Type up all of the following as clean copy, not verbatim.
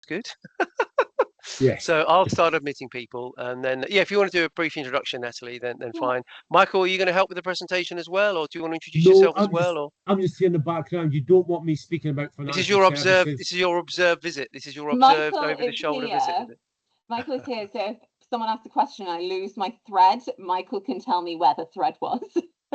good. Yes. So I'll start admitting people, and then if you want to do a brief introduction, Natalie, then fine. Michael, are you going to help with the presentation as well, or do you want to introduce yourself as well? Or I'm just here in the background. You don't want me speaking about financial this is your observed. services. This is your observed visit. This is your observed Michael over the shoulder visit. Is it? Michael is here, so if someone asks a question and I lose my thread, Michael can tell me where the thread was.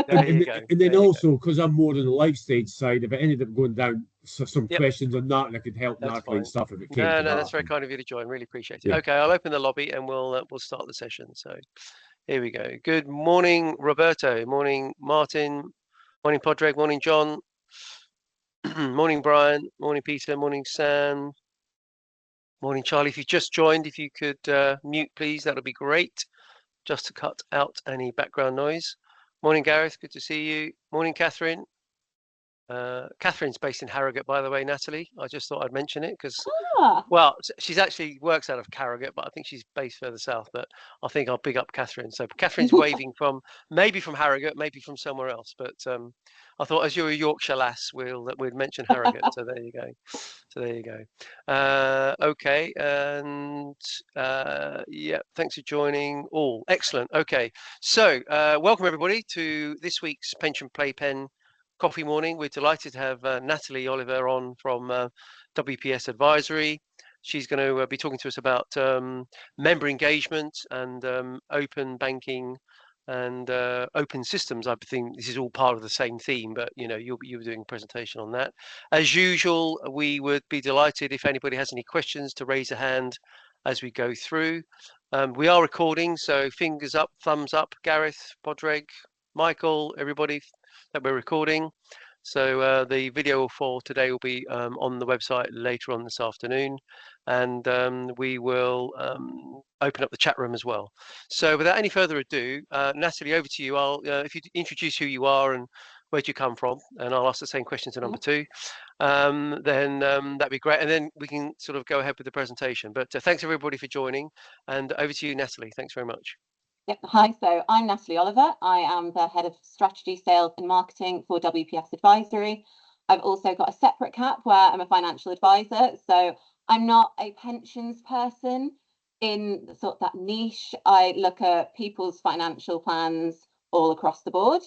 There you go. And then also, because I'm more on the life stage side, if it ended up going down some Yep. questions on that, and I could help That's Natalie fine. and stuff if it came No, to that. that's very kind of you to join. Really appreciate it. Yeah. Okay, I'll open the lobby and we'll start the session. So here we go. Good morning, Roberto. Morning, Martin. Morning, Podreg. Morning, John. Morning, Brian. Morning, Peter. Morning, Sam. Morning, Charlie. If you just joined, if you could mute, please, that would be great, just to cut out any background noise. Morning, Gareth. Good to see you. Morning, Catherine. Catherine's based in Harrogate, by the way, Natalie. I just thought I'd mention it because, well, she's actually works out of Harrogate, but I think she's based further south. But I think I'll big up Catherine. So Catherine's waving from maybe from Harrogate, maybe from somewhere else. But I thought, as you're a Yorkshire lass, we'd mention Harrogate. So there you go. So there you go. Okay, and yeah, thanks for joining all. Excellent. Okay, so welcome everybody to this week's Pension Playpen Coffee Morning. We're delighted to have Natalie Oliver on from WPS Advisory. She's going to be talking to us about member engagement and open banking and open systems. I think this is all part of the same theme, but you know, you were doing a presentation on that. As usual, we would be delighted if anybody has any questions to raise a hand as we go through. We are recording, so fingers up, thumbs up, Gareth, Podreg, Michael, everybody that we're recording. So the video for today will be on the website later on this afternoon, and we will open up the chat room as well. So without any further ado, Natalie, over to you. I'll if you introduce who you are and where do you come from, and I'll ask the same question to number two. Then that'd be great, and then we can sort of go ahead with the presentation. But thanks everybody for joining, and over to you, Natalie. Thanks very much. Yep. Hi, so I'm Natalie Oliver. I am the Head of Strategy, Sales and Marketing for WPS Advisory. I've also got a separate cap where I'm a financial advisor. So I'm not a pensions person in sort of that niche. I look at people's financial plans all across the board.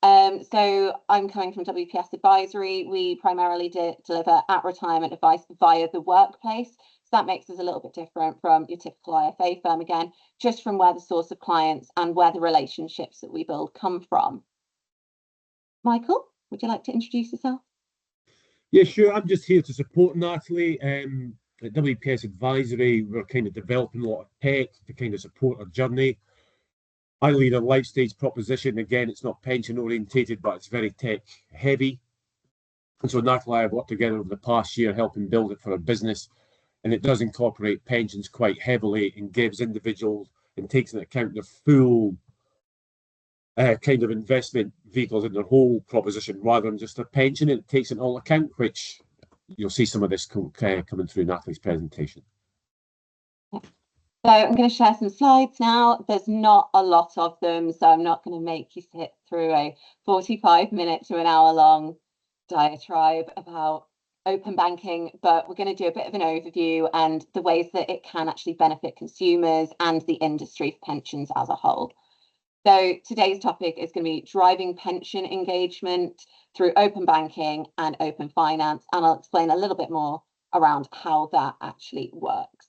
So I'm coming from WPS Advisory. We primarily deliver at retirement advice via the workplace. That makes us a little bit different from your typical IFA firm, again, just from where the source of clients and where the relationships that we build come from. Michael, would you like to introduce yourself? Yeah, sure. I'm just here to support Natalie. At WPS Advisory, we're kind of developing a lot of tech to kind of support her journey. I lead a life stage proposition. Again, it's not pension orientated, but it's very tech heavy. And so Natalie and I have worked together over the past year helping build it for our business. And it does incorporate pensions quite heavily and gives individuals and takes into account their full kind of investment vehicles in their whole proposition rather than just a pension. It takes it all account, which you'll see some of this coming through Natalie's presentation. So I'm going to share some slides now. There's not a lot of them, so I'm not going to make you sit through a 45-minute to an hour long diatribe about open banking, but we're going to do a bit of an overview and the ways that it can actually benefit consumers and the industry for pensions as a whole. So today's topic is going to be driving pension engagement through open banking and open finance, and I'll explain a little bit more around how that actually works.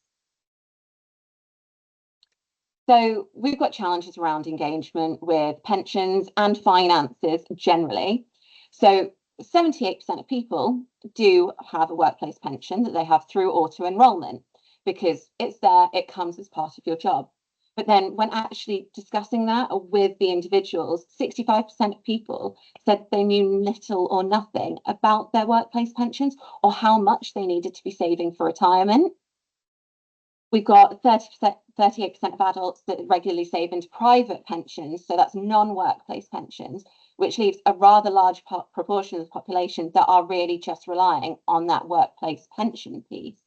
So we've got challenges around engagement with pensions and finances generally. So 78% of people do have a workplace pension that they have through auto enrolment because it's there, it comes as part of your job. But then when actually discussing that with the individuals, 65% of people said they knew little or nothing about their workplace pensions or how much they needed to be saving for retirement. We've got 38% of adults that regularly save into private pensions, so that's non-workplace pensions, which leaves a rather large proportion of the population that are really just relying on that workplace pension piece.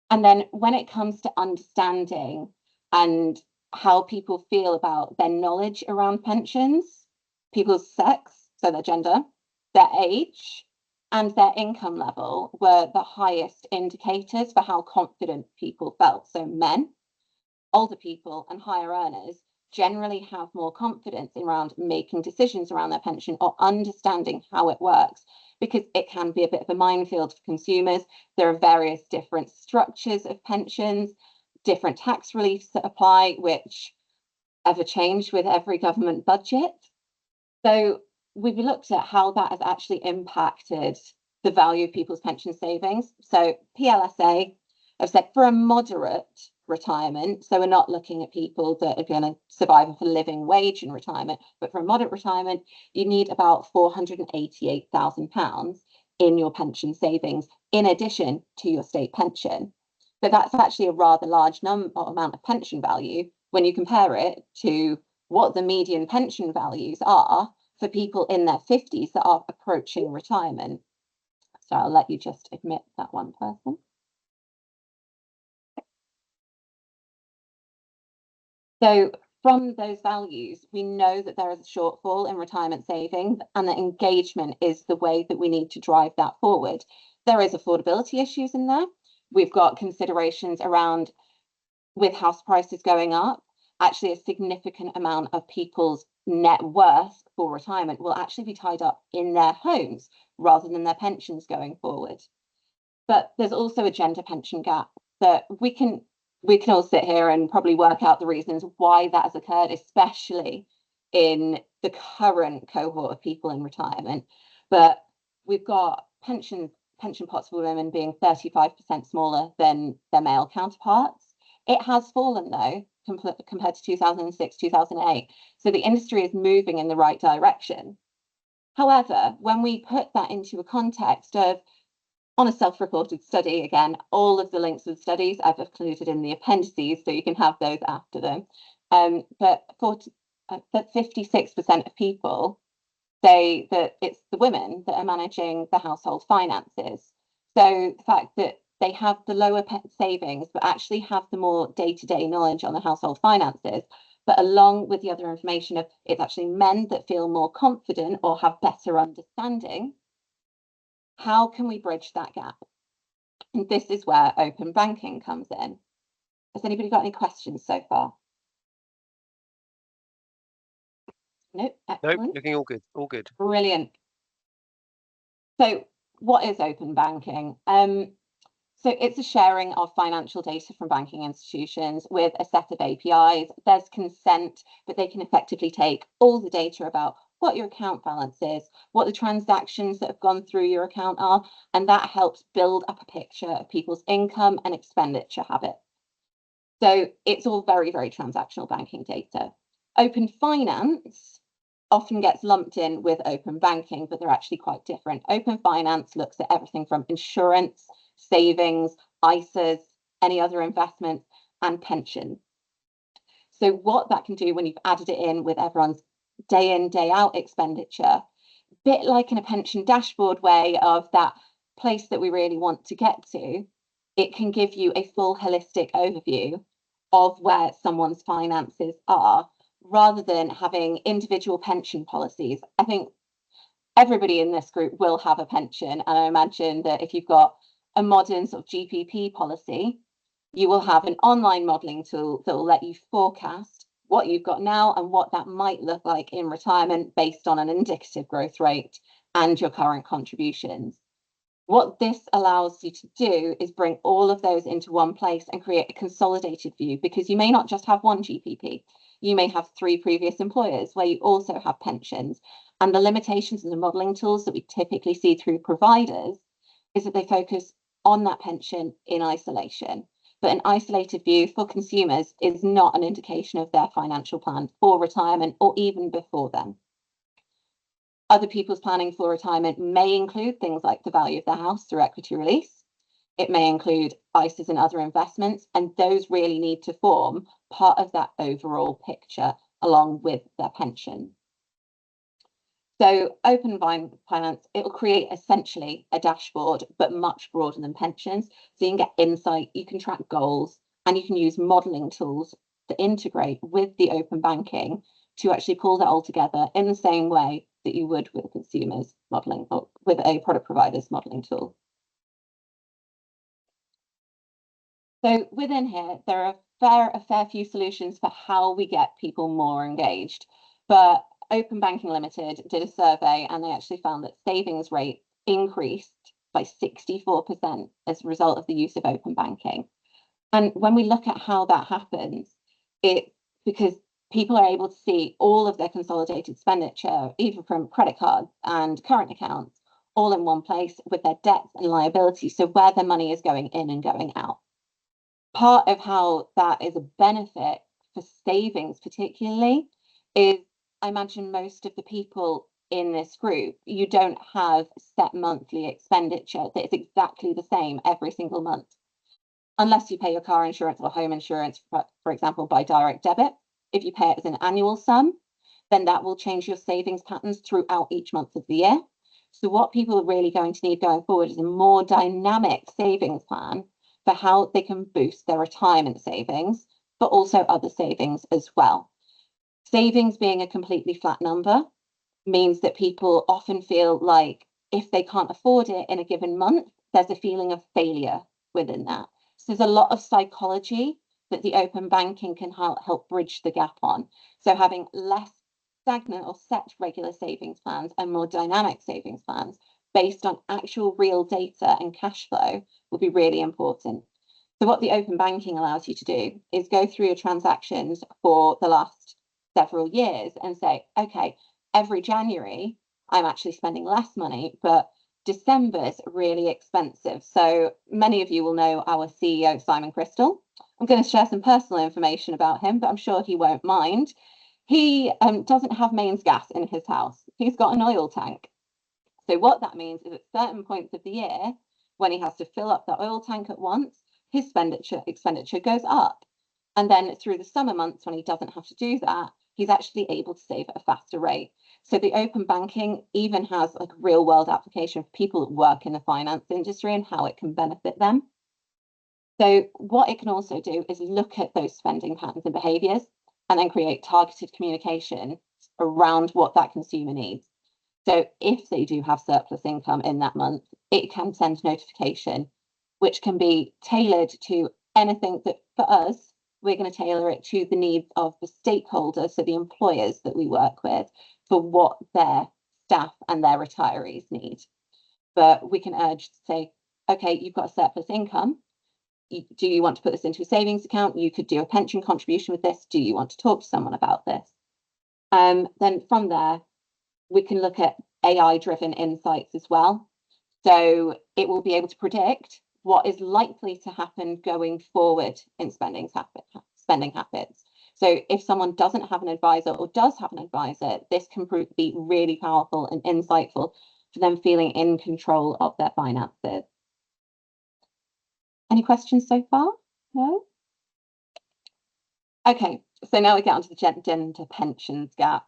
And then when it comes to understanding and how people feel about their knowledge around pensions, people's sex, so their gender, their age, and their income level were the highest indicators for how confident people felt. So men, older people and higher earners generally have more confidence around making decisions around their pension or understanding how it works, because it can be a bit of a minefield for consumers. There are various different structures of pensions, different tax reliefs that apply, which ever change with every government budget. So we've looked at how that has actually impacted the value of people's pension savings. So PLSA have said for a moderate retirement, so we're not looking at people that are going to survive off a living wage in retirement, but for a moderate retirement, you need about £488,000 in your pension savings, in addition to your state pension. So that's actually a rather large amount of pension value when you compare it to what the median pension values are for people in their 50s that are approaching retirement. So I'll let you just admit that one person. So from those values, we know that there is a shortfall in retirement savings, and that engagement is the way that we need to drive that forward. There is affordability issues in there. We've got considerations around, with house prices going up, actually a significant amount of people's net worth for retirement will actually be tied up in their homes rather than their pensions going forward. But there's also a gender pension gap that we can all sit here and probably work out the reasons why that has occurred, especially in the current cohort of people in retirement. But we've got pension pots for women being 35% smaller than their male counterparts. It has fallen though, compared to 2006, 2008. So the industry is moving in the right direction. However, when we put that into a context of, on a self-reported study, again, all of the links to the studies I've included in the appendices, so you can have those after them. But 56% of people say that it's the women that are managing the household finances. So the fact that they have the lower savings, but actually have the more day-to-day knowledge on the household finances, but along with the other information of it's actually men that feel more confident or have better understanding. How can we bridge that gap? And this is where open banking comes in. Has anybody got any questions so far? No, excellent. Nope, looking all good, all good. Brilliant. So what is open banking? So it's a sharing of financial data from banking institutions with a set of APIs. There's consent, but they can effectively take all the data about what your account balance is, what the transactions that have gone through your account are, and that helps build up a picture of people's income and expenditure habits. So it's all very, very transactional banking data. Open finance often gets lumped in with open banking, but they're actually quite different. Open finance looks at everything from insurance, savings, ISAs, any other investments, and pensions. So what that can do when you've added it in with everyone's day in, day out expenditure, bit like in a pension dashboard way of that place that we really want to get to, it can give you a full holistic overview of where someone's finances are, rather than having individual pension policies. I think everybody in this group will have a pension, and I imagine that if you've got a modern sort of GPP policy, you will have an online modelling tool that will let you forecast what you've got now and what that might look like in retirement based on an indicative growth rate and your current contributions. What this allows you to do is bring all of those into one place and create a consolidated view, because you may not just have one GPP. You may have 3 previous employers where you also have pensions. And the limitations of the modelling tools that we typically see through providers is that they focus on that pension in isolation. But an isolated view for consumers is not an indication of their financial plan for retirement or even before then. Other people's planning for retirement may include things like the value of their house through equity release. It may include ISAs and other investments, and those really need to form part of that overall picture along with their pension. So open finance, it will create essentially a dashboard, but much broader than pensions. So you can get insight, you can track goals, and you can use modelling tools to integrate with the open banking to actually pull that all together in the same way that you would with a consumer's modelling or with a product provider's modelling tool. So within here, there are a fair few solutions for how we get people more engaged. But Open Banking Limited did a survey and they actually found that savings rate increased by 64% as a result of the use of open banking. And when we look at how that happens, it's because people are able to see all of their consolidated expenditure, even from credit cards and current accounts, all in one place with their debts and liabilities. So where their money is going in and going out. Part of how that is a benefit for savings particularly is, I imagine most of the people in this group, you don't have set monthly expenditure that is exactly the same every single month. Unless you pay your car insurance or home insurance, for example, by direct debit. If you pay it as an annual sum, then that will change your savings patterns throughout each month of the year. So what people are really going to need going forward is a more dynamic savings plan for how they can boost their retirement savings, but also other savings as well. Savings being a completely flat number means that people often feel like if they can't afford it in a given month, there's a feeling of failure within that. So there's a lot of psychology that the open banking can help bridge the gap on. So having less stagnant or set regular savings plans and more dynamic savings plans based on actual real data and cash flow will be really important. So what the open banking allows you to do is go through your transactions for the last several years and say, okay, every January, I'm actually spending less money, but December's really expensive. So many of you will know our CEO, Simon Crystal. I'm going to share some personal information about him, but I'm sure he won't mind. He doesn't have mains gas in his house. He's got an oil tank. So what that means is at certain points of the year, when he has to fill up the oil tank at once, his expenditure goes up. And then through the summer months, when he doesn't have to do that, he's actually able to save at a faster rate. So the open banking even has like a real world application for people that work in the finance industry and how it can benefit them. So what it can also do is look at those spending patterns and behaviors and then create targeted communication around what that consumer needs. So if they do have surplus income in that month, it can send notification, which can be tailored to anything that for us, we're going to tailor it to the needs of the stakeholders, so the employers that we work with, for what their staff and their retirees need. But we can urge to say, okay, you've got a surplus income. Do you want to put this into a savings account? You could do a pension contribution with this. Do you want to talk to someone about this? Then from there, we can look at AI-driven insights as well. So it will be able to predict what is likely to happen going forward in spending habits. So if someone doesn't have an advisor or does have an advisor, this can be really powerful and insightful for them feeling in control of their finances. Any questions so far? No? Okay, so now we get onto the gender pensions gap.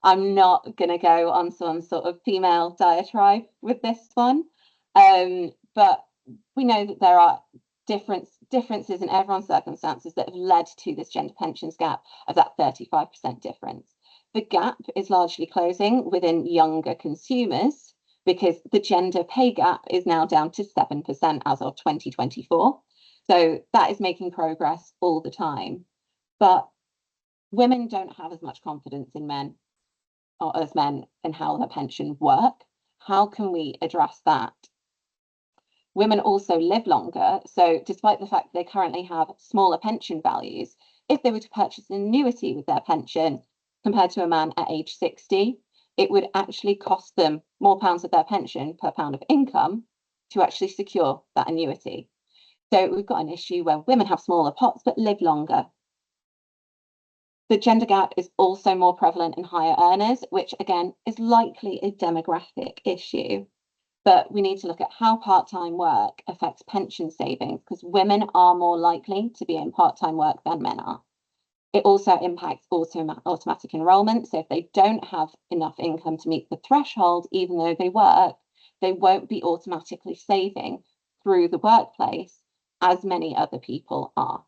I'm not going to go on some sort of female diatribe with this one, but we know that there are differences in everyone's circumstances that have led to this gender pensions gap of that 35% difference. The gap is largely closing within younger consumers because the gender pay gap is now down to 7% as of 2024. So that is making progress all the time. But women don't have as much confidence in men or as men in how their pensions work. How can we address that? Women also live longer. So despite the fact they currently have smaller pension values, if they were to purchase an annuity with their pension compared to a man at age 60, it would actually cost them more pounds of their pension per pound of income to actually secure that annuity. So we've got an issue where women have smaller pots but live longer. The gender gap is also more prevalent in higher earners, which again is likely a demographic issue. But we need to look at how part-time work affects pension savings because women are more likely to be in part-time work than men are. It also impacts automatic enrolment. So if they don't have enough income to meet the threshold, even though they work, they won't be automatically saving through the workplace as many other people are.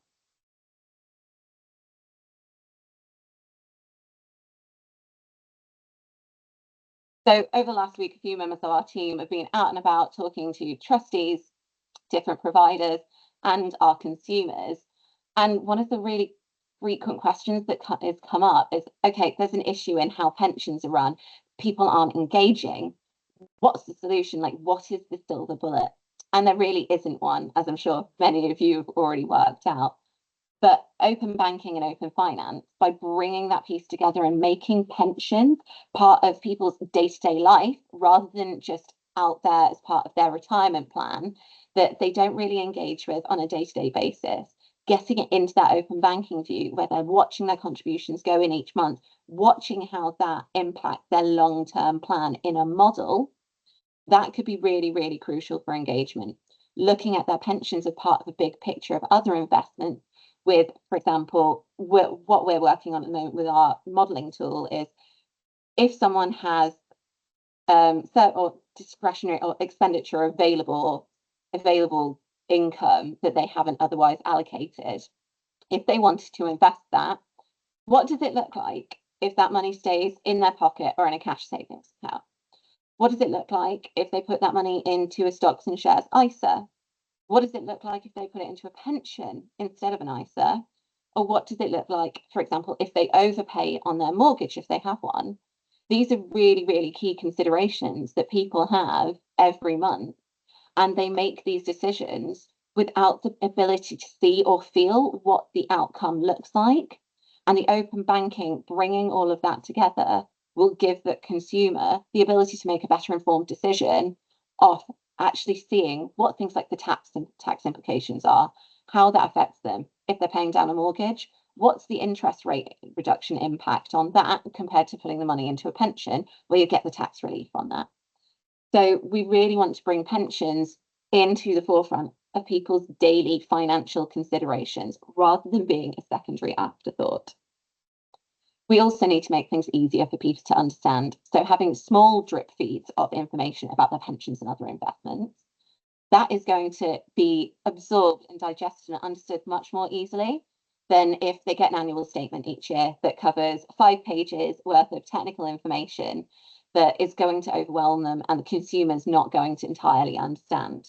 So over the last week, a few members of our team have been out and about talking to trustees, different providers, and our consumers. And one of the really frequent questions that has come up is, okay, there's an issue in how pensions are run. People aren't engaging. What's the solution? Like, what is the silver bullet? And there really isn't one, as I'm sure many of you have already worked out. But open banking and open finance, by bringing that piece together and making pensions part of people's day-to-day life, rather than just out there as part of their retirement plan that they don't really engage with on a day-to-day basis, getting it into that open banking view where they're watching their contributions go in each month, watching how that impacts their long-term plan in a model, that could be really, really crucial for engagement. Looking at their pensions as part of a big picture of other investments with, for example, what we're working on at the moment with our modelling tool is if someone has or discretionary or expenditure available income that they haven't otherwise allocated, if they wanted to invest that, what does it look like if that money stays in their pocket or in a cash savings account? What does it look like if they put that money into a stocks and shares ISA? What does it look like if they put it into a pension instead of an ISA? Or what does it look like, for example, if they overpay on their mortgage, if they have one? These are really, really key considerations that people have every month. And they make these decisions without the ability to see or feel what the outcome looks like. And the open banking, bringing all of that together, will give the consumer the ability to make a better informed decision of actually seeing what things like the tax implications are, how that affects them. If they're paying down a mortgage, what's the interest rate reduction impact on that compared to putting the money into a pension where you get the tax relief on that? So we really want to bring pensions into the forefront of people's daily financial considerations rather than being a secondary afterthought. We also need to make things easier for people to understand. So having small drip feeds of information about their pensions and other investments, that is going to be absorbed and digested and understood much more easily than if they get an annual statement each year that covers 5 pages worth of technical information that is going to overwhelm them and the consumer's not going to entirely understand.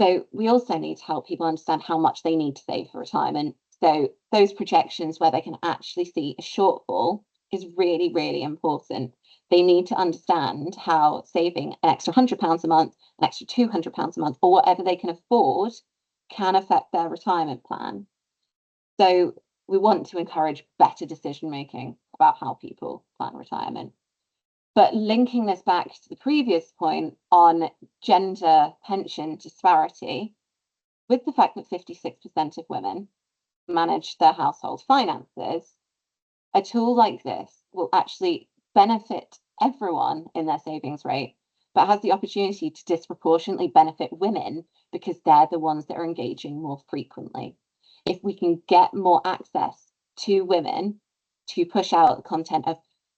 So we also need to help people understand how much they need to save for retirement. So those projections where they can actually see a shortfall is really, really important. They need to understand how saving an extra £100 a month, an extra £200 a month, or whatever they can afford can affect their retirement plan. So we want to encourage better decision making about how people plan retirement. But linking this back to the previous point on gender pension disparity, with the fact that 56% of women manage their household finances, a tool like this will actually benefit everyone in their savings rate, but has the opportunity to disproportionately benefit women because they're the ones that are engaging more frequently. If we can get more access to women to push out the content of,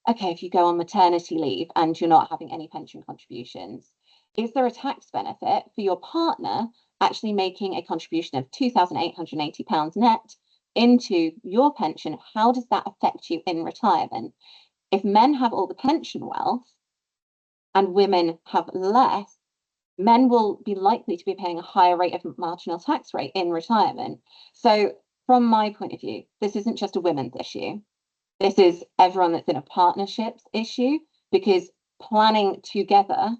okay, if you go on maternity leave and you're not having any pension contributions, is there a tax benefit for your partner actually making a contribution of £2,880 net into your pension? How does that affect you in retirement? If men have all the pension wealth and women have less, men will be likely to be paying a higher rate of marginal tax rate in retirement. So from my point of view, this isn't just a women's issue. This is everyone that's in a partnerships issue, because planning together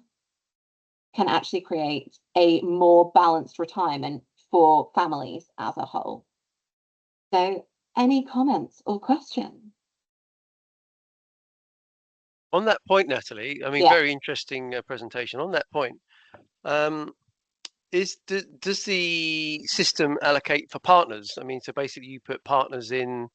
can actually create a more balanced retirement for families as a whole. So any comments or questions? On that point, Natalie, I mean, Yeah. very interesting presentation. On that point, does the system allocate for partners? I mean, so basically you put partners in,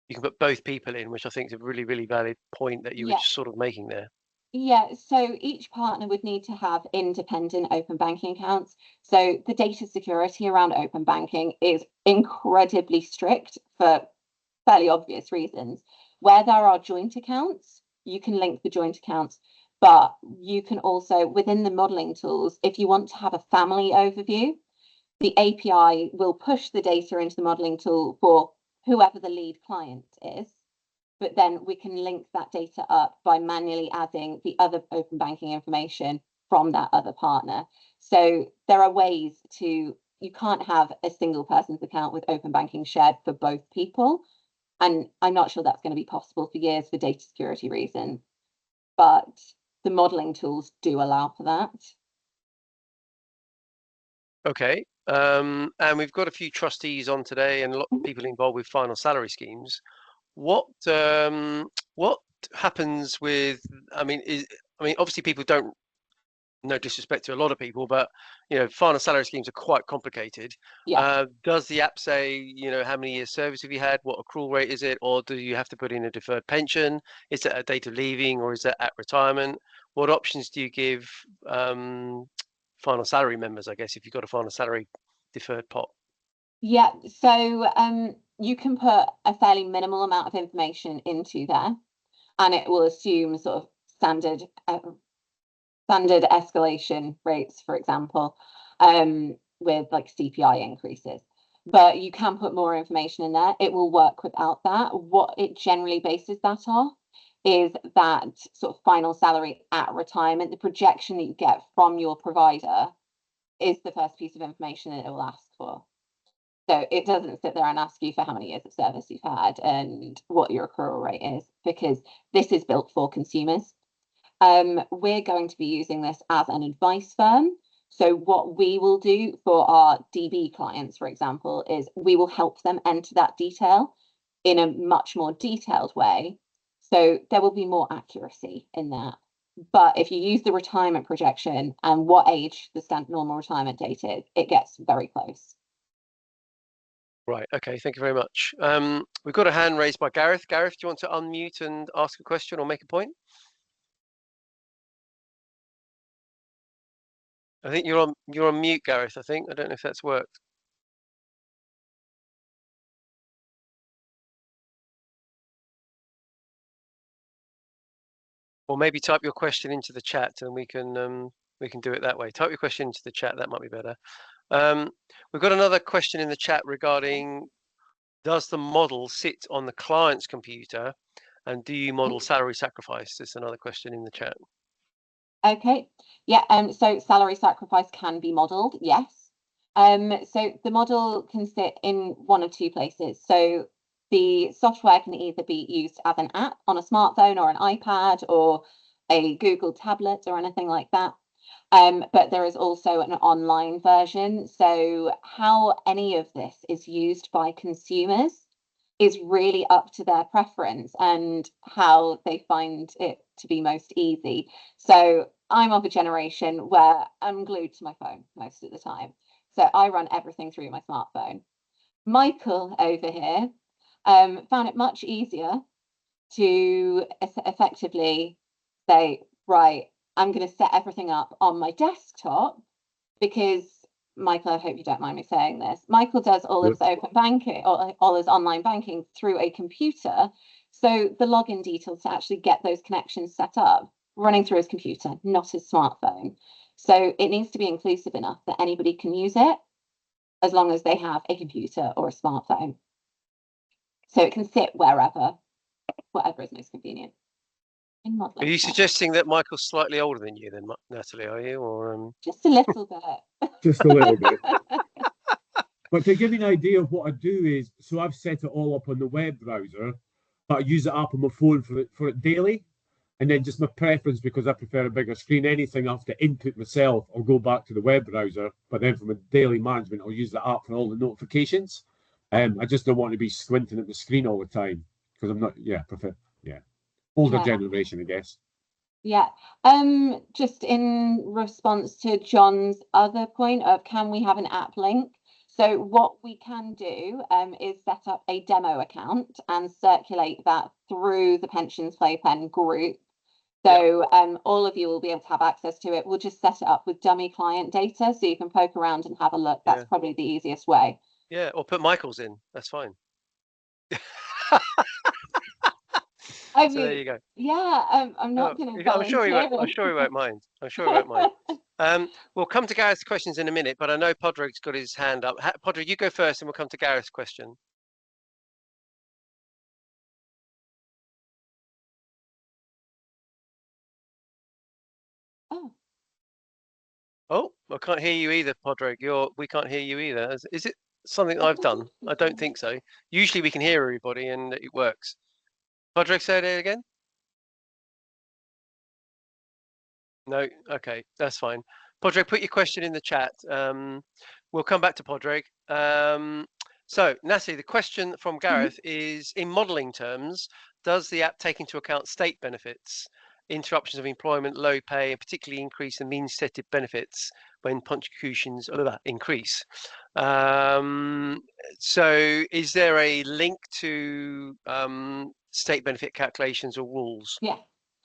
you can put both people in, which I think is a really, really valid point that you were just sort of making there. Yeah, so each partner would need to have independent open banking accounts. So the data security around open banking is incredibly strict for fairly obvious reasons. Where there are joint accounts, you can link the joint accounts, but you can also, within the modeling tools, if you want to have a family overview, the API will push the data into the modeling tool for whoever the lead client is. but then we can link that data up by manually adding the other open banking information from that other partner. So there are ways to, you can't have a single person's account with open banking shared for both people. And I'm not sure that's going to be possible for years for data security reasons, but the modeling tools do allow for that. Okay. And we've got a few trustees on today and a lot of people involved with final salary schemes. What happens with, I mean, obviously people don't, no disrespect to a lot of people, but final salary schemes are quite complicated. Yeah. Does the app say, how many years service have you had? What accrual rate is it? Or do you have to put in a deferred pension? Is it a date of leaving or is it at retirement? What options do you give final salary members, I guess, if you've got a final salary deferred pot? Yeah, so you can put a fairly minimal amount of information into there, and it will assume sort of standard escalation rates, for example, with like CPI increases. But you can put more information in there. It will work without that. What it generally bases that off is that sort of final salary at retirement. The projection that you get from your provider is the first piece of information that it will ask for. So it doesn't sit there and ask you for how many years of service you've had and what your accrual rate is, because this is built for consumers. We're going to be using this as an advice firm. So what we will do for our DB clients, for example, is we will help them enter that detail in a much more detailed way. So there will be more accuracy in that. But if you use the retirement projection and what age the normal retirement date is, it gets very close. Right. Okay. Thank you very much. We've got a hand raised by Gareth. Gareth, do you want to unmute and ask a question or make a point? I think you're on mute, Gareth. I think. I don't know if that's worked. Or maybe type your question into the chat and we can do it that way. Type your question into the chat. That might be better. We've got another question in the chat regarding, does the model sit on the client's computer and do you model salary sacrifice? There's another question in the chat. Okay, yeah, so salary sacrifice can be modeled, yes. So the model can sit in one of two places. So the software can either be used as an app on a smartphone or an iPad or a Google tablet or anything like that. But there is also an online version. So how any of this is used by consumers is really up to their preference and how they find it to be most easy. So I'm of a generation where I'm glued to my phone most of the time. So I run everything through my smartphone. Michael over here found it much easier to effectively say, right, I'm going to set everything up on my desktop, because Michael, I hope you don't mind me saying this, Michael does all his open banking or all his online banking through a computer. So the login details to actually get those connections set up running through his computer, not his smartphone. So it needs to be inclusive enough that anybody can use it as long as they have a computer or a smartphone. So it can sit wherever, whatever is most convenient. Are you suggesting that Michael's slightly older than you then, Natalie, are you? Or just a little bit. Just a little bit. But to give you an idea of what I do is, so I've set it all up on the web browser, but I use the app on my phone for it daily. And then just my preference, because I prefer a bigger screen, anything I have to input myself, I'll go back to the web browser. But then for my daily management, I'll use the app for all the notifications. I just don't want to be squinting at the screen all the time, because I'm not, older generation, I guess. Yeah. Just in response to John's other point of, can we have an app link? So what we can do is set up a demo account and circulate that through the Pensions Playpen group. So all of you will be able to have access to it. We'll just set it up with dummy client data so you can poke around and have a look. That's probably the easiest way. Yeah, or put Michael's in. That's fine. I so mean, there you go. Yeah, I'm not going to. I'm sure he won't. I'm sure he won't mind. I'm sure he won't mind. We'll come to Gareth's questions in a minute, but I know Podrig's got his hand up. Podrig, you go first, and we'll come to Gareth's question. Oh, I can't hear you either, Podrick. We can't hear you either. Is it something I've done? I don't think so. Usually we can hear everybody and it works. Podrick, say it again. No, okay, that's fine. Podrick, put your question in the chat. We'll come back to Podrick. So, Natalie, the question from Gareth is, in modelling terms, does the app take into account state benefits, interruptions of employment, low pay, and particularly increase the means-tested benefits when contributions increase? So, is there a link to state benefit calculations or rules? Yeah.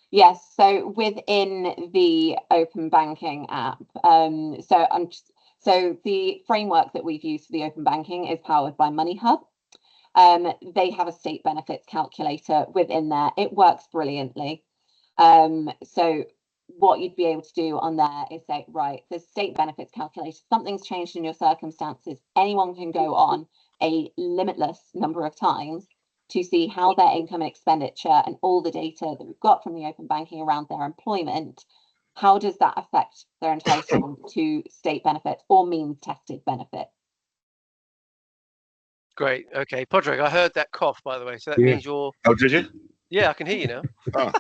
Yes, so within the open banking app, so the framework that we've used for the open banking is powered by MoneyHub. They have a state benefits calculator within there. It works brilliantly. So what you'd be able to do on there is say, right, the state benefits calculator, something's changed in your circumstances. Anyone can go on a limitless number of times to see how their income and expenditure and all the data that we've got from the open banking around their employment, how does that affect their entitlement to state benefits or means tested benefit? Great. Okay, Podrick, I heard that cough, by the way. So that means you're. Oh, did you? Yeah, I can hear you now. Oh,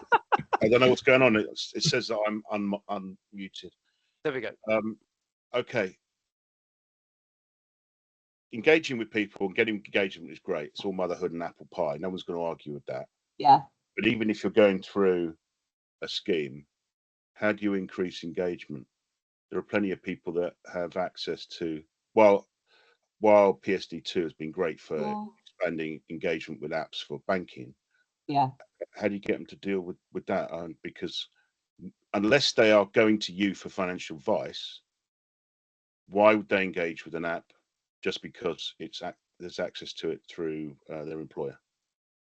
I don't know what's going on. It says that I'm unmuted. There we go. Okay. Engaging with people and getting engagement is great. It's all motherhood and apple pie. No one's going to argue with that. Yeah. But even if you're going through a scheme, how do you increase engagement? There are plenty of people that have access to, while PSD2 has been great for expanding engagement with apps for banking. Yeah. How do you get them to deal with that? Because unless they are going to you for financial advice, why would they engage with an app just because there's access to it through their employer?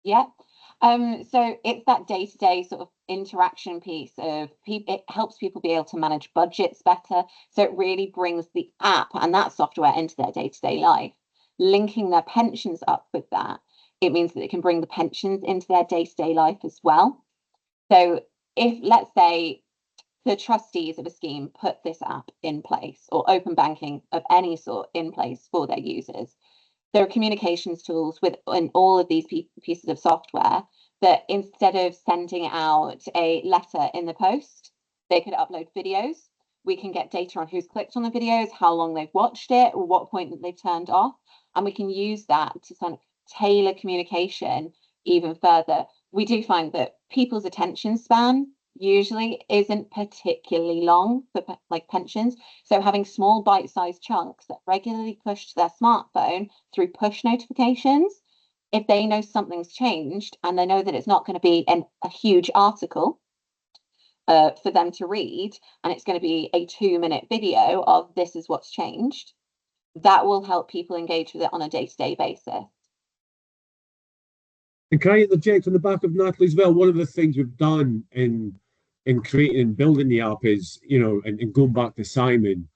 Yeah. So it's that day-to-day sort of interaction piece of people. It helps people be able to manage budgets better. So it really brings the app and that software into their day-to-day life, linking their pensions up with that. It means that it can bring the pensions into their day-to-day life as well. So if, let's say, the trustees of a scheme put this app in place or open banking of any sort in place for their users, there are communications tools within all of these pieces of software that instead of sending out a letter in the post, they could upload videos. We can get data on who's clicked on the videos, how long they've watched it, or what point that they've turned off. And we can use that to kind of tailor communication even further. We do find that people's attention span usually isn't particularly long for like pensions. So having small bite-sized chunks that regularly push to their smartphone through push notifications, if they know something's changed and they know that it's not going to be a huge article for them to read, and it's going to be a 2-minute video of this is what's changed, that will help people engage with it on a day-to-day basis. And can I interject on the back of Natalie as well? One of the things we've done in creating and building the app is, and going back to Simon,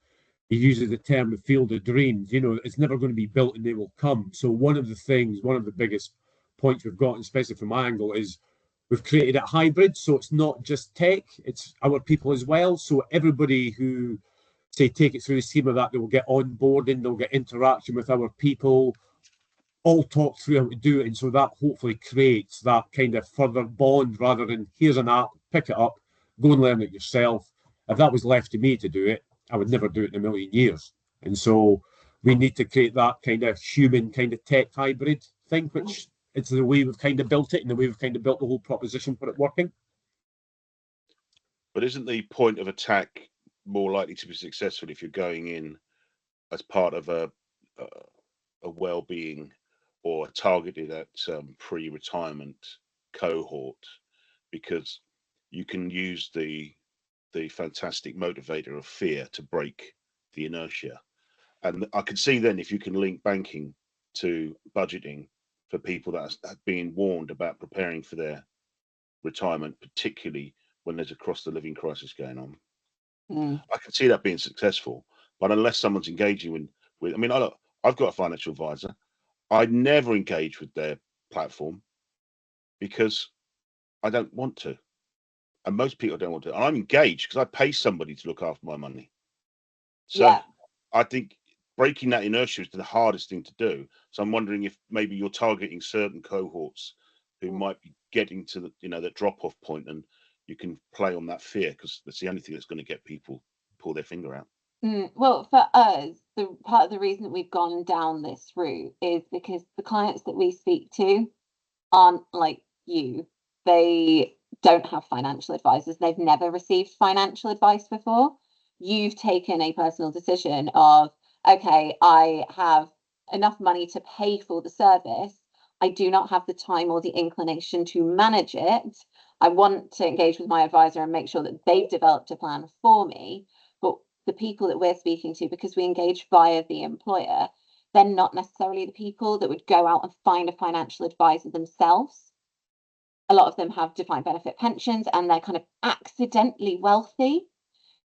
he uses the term the field of dreams. It's never going to be built and they will come. So one of the biggest points we've got, especially from my angle, is we've created it hybrid. So it's not just tech, it's our people as well. So everybody who, say, take it through the scheme of that, they will get onboarding, they'll get interaction with our people, all talk through how to do it. And so that hopefully creates that kind of further bond rather than here's an app, pick it up, go and learn it yourself. If that was left to me to do it, I would never do it in a million years. And so we need to create that kind of human kind of tech hybrid thing, which it's the way we've kind of built it and the way we've kind of built the whole proposition for it working. But isn't the point of attack more likely to be successful if you're going in as part of a well-being or targeted at pre-retirement cohort, because you can use the fantastic motivator of fear to break the inertia. And I can see then if you can link banking to budgeting for people that have been warned about preparing for their retirement, particularly when there's a cost of living crisis going on. I can see that being successful, but unless someone's engaging with I mean, I've got a financial advisor. I never engage with their platform because I don't want to. And most people don't want to. And I'm engaged because I pay somebody to look after my money. So Yeah. I think breaking that inertia is the hardest thing to do. So I'm wondering if maybe you're targeting certain cohorts who might be getting to that drop-off point, and you can play on that fear, because that's the only thing that's going to get people pull their finger out. Well, for us, the part of the reason that we've gone down this route is because the clients that we speak to aren't like you. They don't have financial advisors. They've never received financial advice before. You've taken a personal decision of, okay, I have enough money to pay for the service. I do not have the time or the inclination to manage it. I want to engage with my advisor and make sure that they've developed a plan for me. But the people that we're speaking to, because we engage via the employer, they're not necessarily the people that would go out and find a financial advisor themselves. A lot of them have defined benefit pensions and they're kind of accidentally wealthy,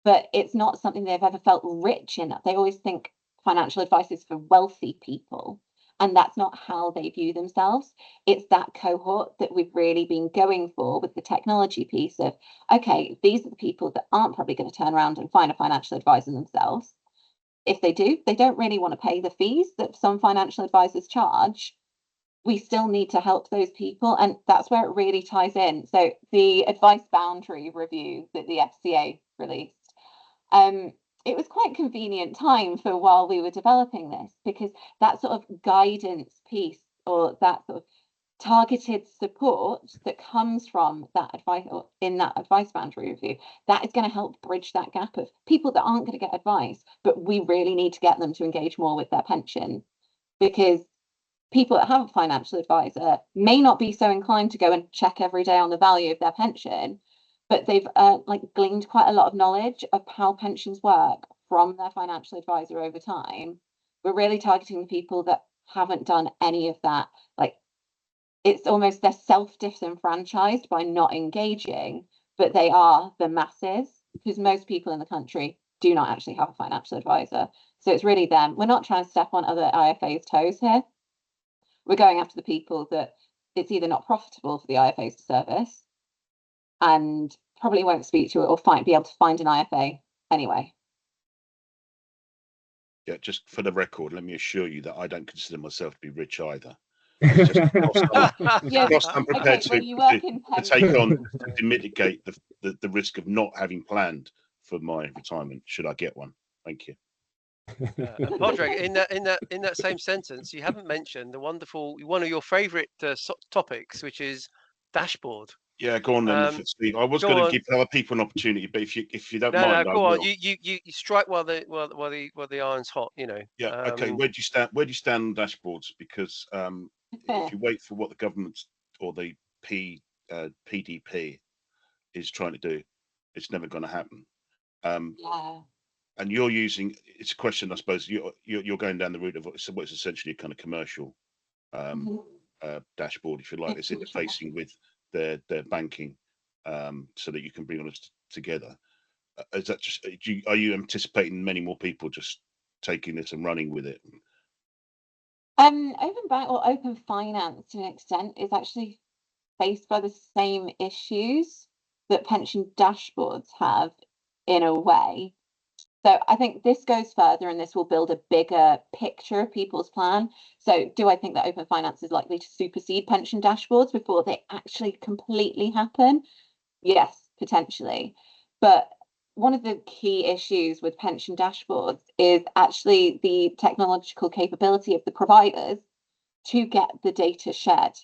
but it's not something they've ever felt rich in. They always think financial advice is for wealthy people, and that's not how they view themselves. It's that cohort that we've really been going for with the technology piece of, okay, these are the people that aren't probably going to turn around and find a financial advisor themselves. If they do, they don't really want to pay the fees that some financial advisors charge. We still need to help those people, and that's where it really ties in. So the advice boundary review that the FCA released, it was quite convenient time for while we were developing this, because that sort of guidance piece, or that sort of targeted support that comes from that advice, or in that advice boundary review, that is going to help bridge that gap of people that aren't going to get advice, but we really need to get them to engage more with their pension, because people that have a financial advisor may not be so inclined to go and check every day on the value of their pension, but they've gleaned quite a lot of knowledge of how pensions work from their financial advisor over time. We're really targeting the people that haven't done any of that. Like, it's almost they're self-disenfranchised by not engaging, but they are the masses, because most people in the country do not actually have a financial advisor. So it's really them. We're not trying to step on other IFA's toes here. We're going after the people that it's either not profitable for the IFAs to service and probably won't speak to it or be able to find an IFA anyway. Yeah, just for the record, let me assure you that I don't consider myself to be rich either. It's just cost I'm prepared to take on to mitigate the risk of not having planned for my retirement, should I get one. Thank you. Padraig, in that same sentence, you haven't mentioned the wonderful, one of your favourite topics, which is dashboard. Yeah, go on then, Steve. I was going to give other people an opportunity, but if you don't mind, go on. You strike while the iron's hot. Yeah. Okay. Where do you stand? Where do you stand on dashboards? Because if you wait for what the government or the PDP is trying to do, it's never going to happen. Yeah. And you're using, it's a question, I suppose, you're going down the route of what's essentially a kind of commercial dashboard, if you like. It's interfacing with their banking, so that you can bring on us together. Is that just, are you anticipating many more people just taking this and running with it? Open bank or open finance to an extent is actually faced by the same issues that pension dashboards have, in a way. So I think this goes further, and this will build a bigger picture of people's plan. So do I think that open finance is likely to supersede pension dashboards before they actually completely happen? Yes, potentially. But one of the key issues with pension dashboards is actually the technological capability of the providers to get the data shared.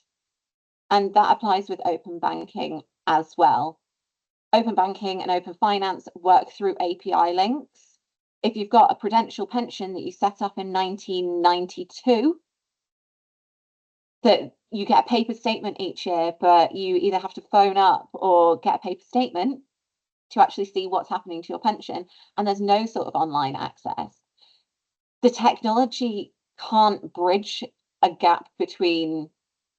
And that applies with open banking as well. Open banking and open finance work through API links. If you've got a Prudential pension that you set up in 1992, that you get a paper statement each year, but you either have to phone up or get a paper statement to actually see what's happening to your pension, and there's no sort of online access. The technology can't bridge a gap between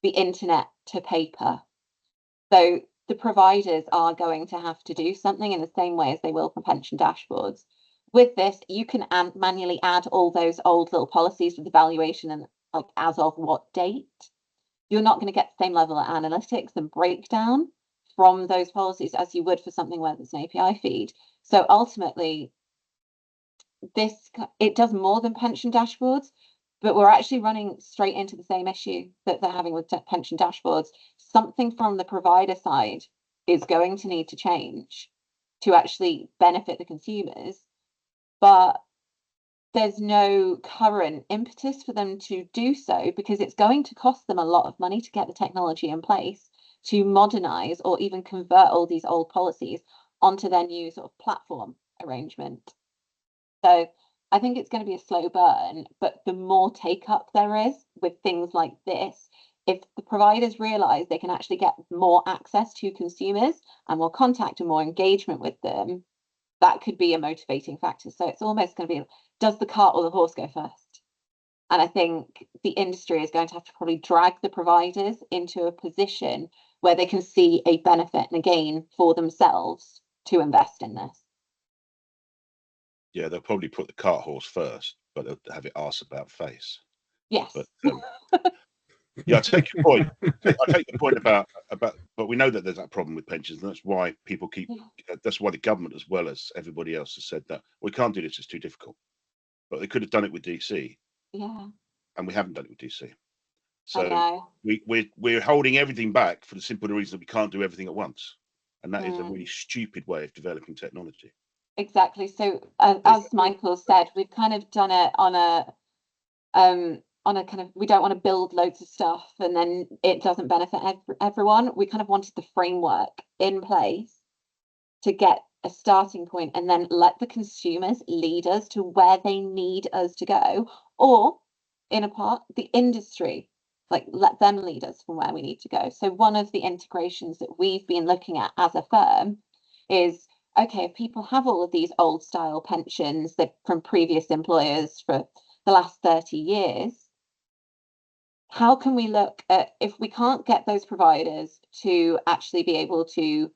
the internet to paper. So the providers are going to have to do something in the same way as they will for pension dashboards. With this, you can manually add all those old little policies with the valuation and as of what date. You're not going to get the same level of analytics and breakdown from those policies as you would for something where there's an API feed. So ultimately, it does more than pension dashboards, but we're actually running straight into the same issue that they're having with pension dashboards. Something from the provider side is going to need to change to actually benefit the consumers, but there's no current impetus for them to do so because it's going to cost them a lot of money to get the technology in place to modernize or even convert all these old policies onto their new sort of platform arrangement. So I think it's going to be a slow burn, but the more take up there is with things like this, if the providers realize they can actually get more access to consumers and more contact and more engagement with them, that could be a motivating factor. So it's almost going to be, does the cart or the horse go first? And I think the industry is going to have to probably drag the providers into a position where they can see a benefit and a gain for themselves to invest in this. Yeah, they'll probably put the cart horse first, but they'll have it arse about face. Yes. But yeah, I take your point. I take the point about, but we know that there's that problem with pensions, and that's why people keep. That's why the government, as well as everybody else, has said that we can't do this; it's too difficult. But they could have done it with DC. Yeah. And we haven't done it with DC. I So know. we're holding everything back for the simple reason that we can't do everything at once, and that is a Mm. really stupid way of developing technology. Exactly. So as Michael said, we've kind of done it on a kind of, we don't want to build loads of stuff and then it doesn't benefit everyone. We kind of wanted the framework in place to get a starting point and then let the consumers lead us to where they need us to go, or in a part, the industry, like let them lead us from where we need to go. So one of the integrations that we've been looking at as a firm is, okay, if people have all of these old style pensions that from previous employers for the last 30 years, how can we look at, if we can't get those providers to actually be able to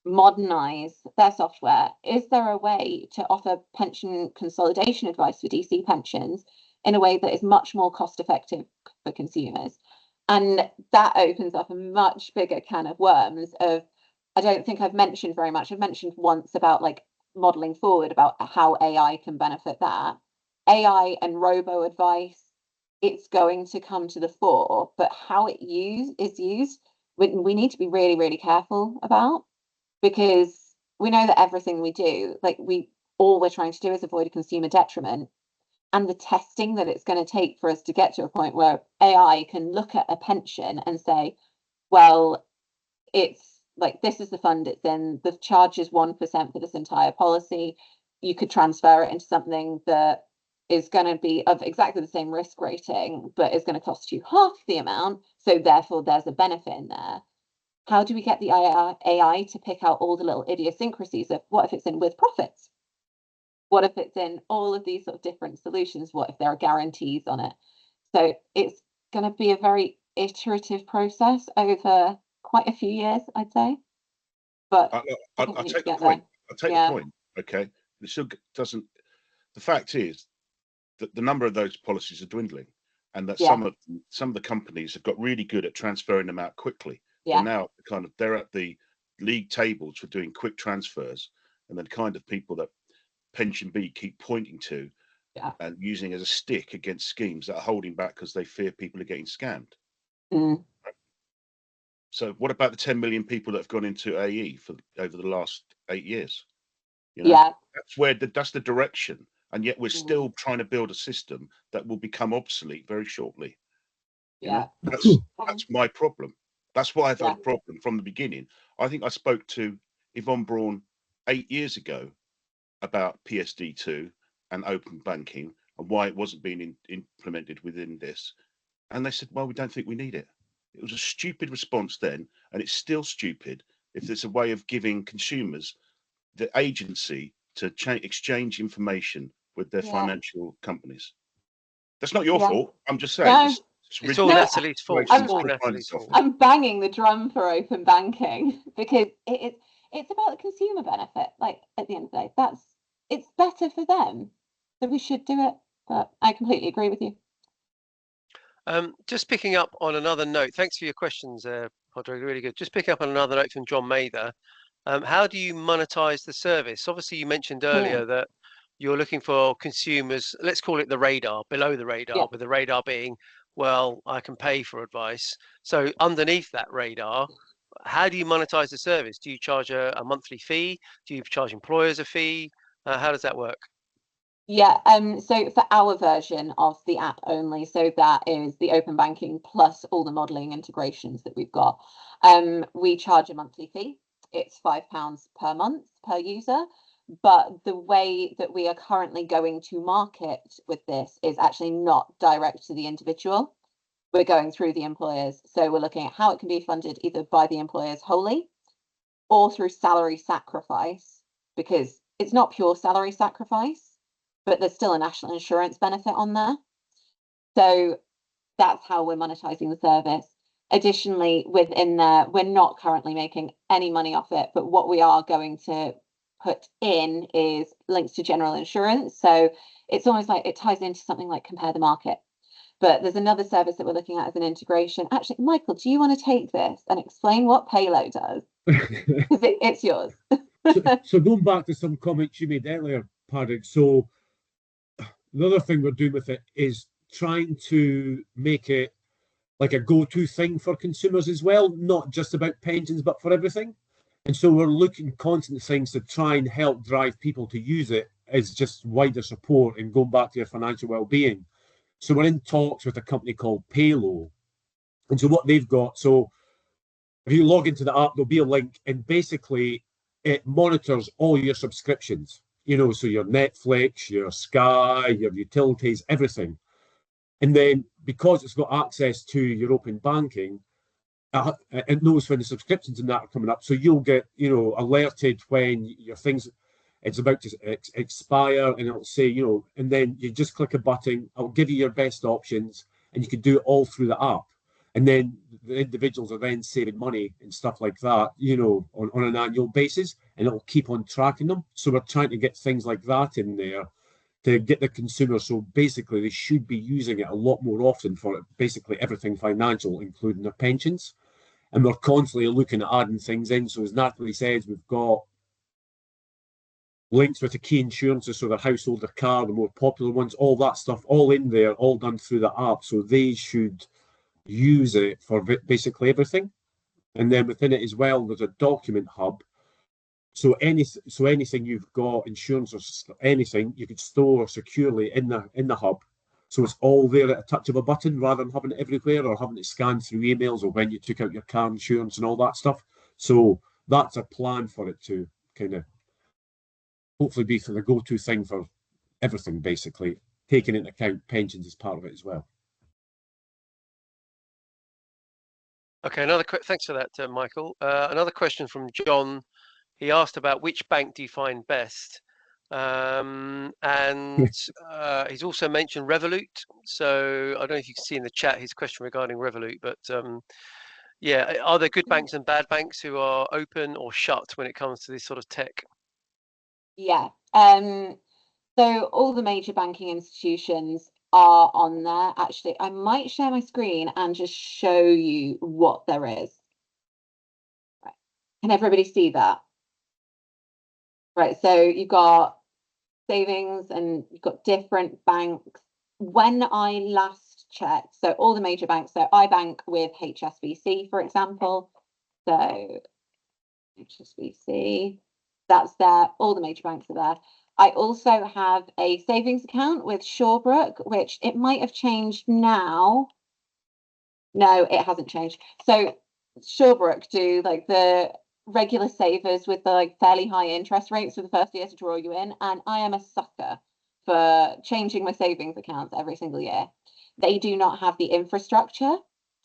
modernize their software, is there a way to offer pension consolidation advice for DC pensions in a way that is much more cost effective for consumers? And that opens up a much bigger can of worms of, I don't think I've mentioned very much. I've mentioned once about like modeling forward about how AI can benefit that. AI and robo advice, it's going to come to the fore, but how it is used, we need to be really, really careful about, because we know that everything we do, like all we're trying to do is avoid a consumer detriment. And the testing that it's going to take for us to get to a point where AI can look at a pension and say, well, it's like, this is the fund it's in, the charge is 1% for this entire policy. You could transfer it into something that is going to be of exactly the same risk rating, but is going to cost you half the amount. So therefore, there's a benefit in there. How do we get the AI to pick out all the little idiosyncrasies of what if it's in with profits? What if it's in all of these sort of different solutions? What if there are guarantees on it? So it's going to be a very iterative process over quite a few years, I'd say. But I'll take the point. I'll take the point. Okay, it still doesn't. The fact is that the number of those policies are dwindling, and that some of the companies have got really good at transferring them out quickly. Yeah. So now they're at the league tables for doing quick transfers, and then kind of people that Pension B keep pointing to and using as a stick against schemes that are holding back because they fear people are getting scammed. Mm. So what about the 10 million people that have gone into AE for over the last 8 years? You know, that's the direction, and yet we're still trying to build a system that will become obsolete very shortly. You know, that's my problem. That's why I've had a problem from the beginning. I think I spoke to Yvonne Braun 8 years ago about PSD2 and open banking and why it wasn't being implemented within this, and they said, well, we don't think we need it. It was a stupid response then, and it's still stupid if there's a way of giving consumers the agency to exchange information with their financial companies. That's not your fault. I'm just saying. No. It's all Natalie's fault. I'm banging the drum for open banking because it's about the consumer benefit. Like at the end of the day, it's better for them, so we should do it. But I completely agree with you. Just picking up on another note. Thanks for your questions, Padraig. Really good. Just picking up on another note from John Mather. How do you monetize the service? Obviously, you mentioned earlier that you're looking for consumers, let's call it the radar, below the radar, Yeah. with the radar being, well, I can pay for advice. So underneath that radar, how do you monetize the service? Do you charge a monthly fee? Do you charge employers a fee? How does that work? Yeah, so for our version of the app only, so that is the open banking plus all the modeling integrations that we've got. We charge a monthly fee. It's £5 per month per user. But the way that we are currently going to market with this is actually not direct to the individual. We're going through the employers. So we're looking at how it can be funded either by the employers wholly or through salary sacrifice, because it's not pure salary sacrifice, but there's still a national insurance benefit on there. So that's how we're monetizing the service. Additionally, within there, we're not currently making any money off it, but what we are going to put in is links to general insurance. So it's almost like it ties into something like Compare the Market. But there's another service that we're looking at as an integration. Actually, Michael, do you want to take this and explain what Paylo does? Because it's yours. So going back to some comments you made earlier, Padraig, so the other thing we're doing with it is trying to make it like a go-to thing for consumers as well, not just about pensions, but for everything. And so we're looking constant things to try and help drive people to use it as just wider support and going back to your financial well-being. So we're in talks with a company called Paylo. And so what they've got, so if you log into the app, there'll be a link, and basically it monitors all your subscriptions, so your Netflix, your Sky, your utilities, everything. And then because it's got access to your open banking, it knows when the subscriptions and that are coming up. So you'll get, alerted when your things, it's about to expire, and it'll say, and then you just click a button, it'll give you your best options, and you can do it all through the app. And then the individuals are then saving money and stuff like that, on an annual basis, and it'll keep on tracking them. So we're trying to get things like that in there to get the consumer. So basically, they should be using it a lot more often for basically everything financial, including their pensions. And we're constantly looking at adding things in. So as Natalie says, we've got links with the key insurances, so their household, their car, the more popular ones, all that stuff, all in there, all done through the app. So they should use it for basically everything. And then within it as well, there's a document hub. So anything you've got, insurance or anything, you could store securely in the hub. So it's all there at a touch of a button, rather than having it everywhere or having it scanned through emails or when you took out your car insurance and all that stuff. So that's a plan for it to kind of hopefully be for the go-to thing for everything, basically, taking into account pensions as part of it as well. Okay, thanks for that, Michael. Another question from John. He asked about which bank do you find best? And he's also mentioned Revolut. So I don't know if you can see in the chat his question regarding Revolut, but yeah, are there good banks and bad banks who are open or shut when it comes to this sort of tech? Yeah. So all the major banking institutions are on there. Actually, I might share my screen and just show you what there is. Right. Can everybody see that? Right, so you've got savings and you've got different banks. When I last checked, so all the major banks, so I bank with HSBC, for example. So HSBC, that's there. All the major banks are there. I also have a savings account with Shawbrook, which it might have changed now. No, it hasn't changed. So Shawbrook do like the regular savers with the like fairly high interest rates for the first year to draw you in. And I am a sucker for changing my savings accounts every single year. They do not have the infrastructure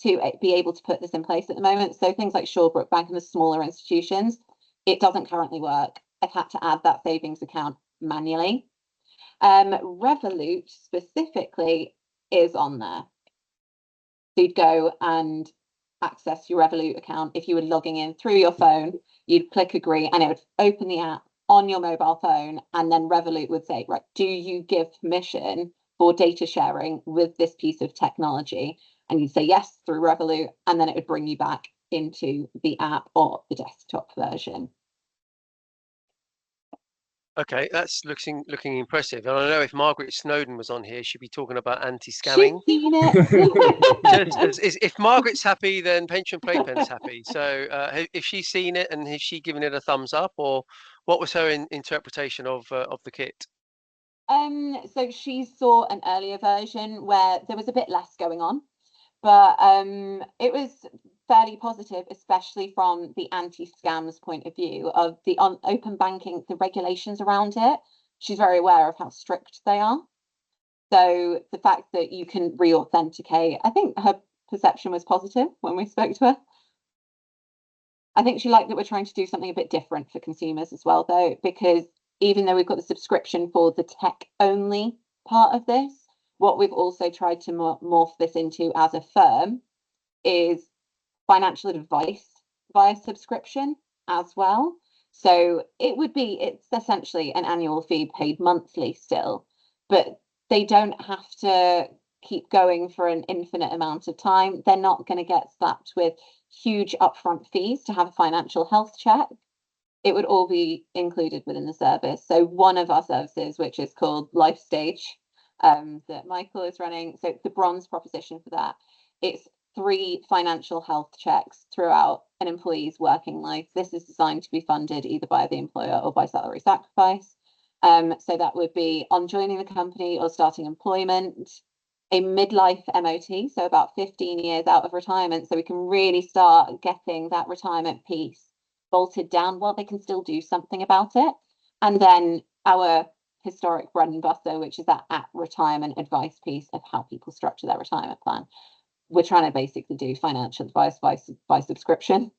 to be able to put this in place at the moment. So things like Shawbrook Bank and the smaller institutions, it doesn't currently work. I've had to add that savings account manually. Revolut specifically is on there. So you'd go and access your Revolut account. If you were logging in through your phone, you'd click agree and it would open the app on your mobile phone, and then Revolut would say, right, do you give permission for data sharing with this piece of technology? And you'd say yes through Revolut, and then it would bring you back into the app or the desktop version. Okay, that's looking impressive. And I know if Margaret Snowden was on here, she'd be talking about She's anti-scamming. seen it. If Margaret's happy, then Pension Playpen's happy. So if she's seen it and has she given it a thumbs up, or what was her interpretation of the kit? So she saw an earlier version where there was a bit less going on, but it was fairly positive, especially from the anti-scams point of view of the open banking, the regulations around it. She's very aware of how strict they are. So the fact that you can re-authenticate, I think her perception was positive when we spoke to her. I think she liked that we're trying to do something a bit different for consumers as well, though, because even though we've got the subscription for the tech only part of this, what we've also tried to morph this into as a firm is financial advice via subscription as well. So it's essentially an annual fee paid monthly still, but they don't have to keep going for an infinite amount of time. They're not going to get slapped with huge upfront fees to have a financial health check. It would all be included within the service. So one of our services, which is called Life Stage, that Michael is running, so the bronze proposition for that, it's 3 financial health checks throughout an employee's working life. This is designed to be funded either by the employer or by salary sacrifice. So that would be on joining the company or starting employment, a midlife MOT, so about 15 years out of retirement, so we can really start getting that retirement piece bolted down while they can still do something about it. And then our historic bread and butter, which is that at retirement advice piece of how people structure their retirement plan. We're trying to basically do financial advice by subscription.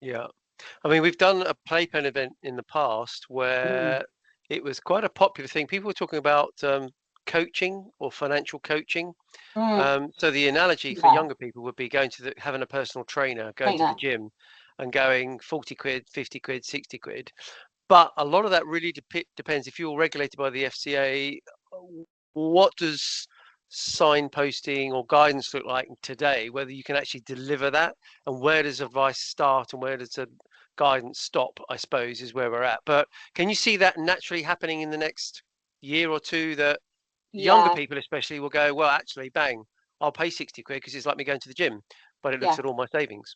Yeah, I mean, we've done a Playpen event in the past where it was quite a popular thing. People were talking about coaching or financial coaching. So the analogy for Yeah. younger people would be going to having a personal trainer, going to the gym and going 40 quid, 50 quid, 60 quid. But a lot of that really depends. If you're regulated by the FCA, what does signposting or guidance look like today, whether you can actually deliver that, and where does advice start and where does the guidance stop, I suppose, is where we're at. But can you see that naturally happening in the next year or two, that younger people especially will go, well, actually, bang, I'll pay 60 quid because it's like me going to the gym, but it looks at all my savings.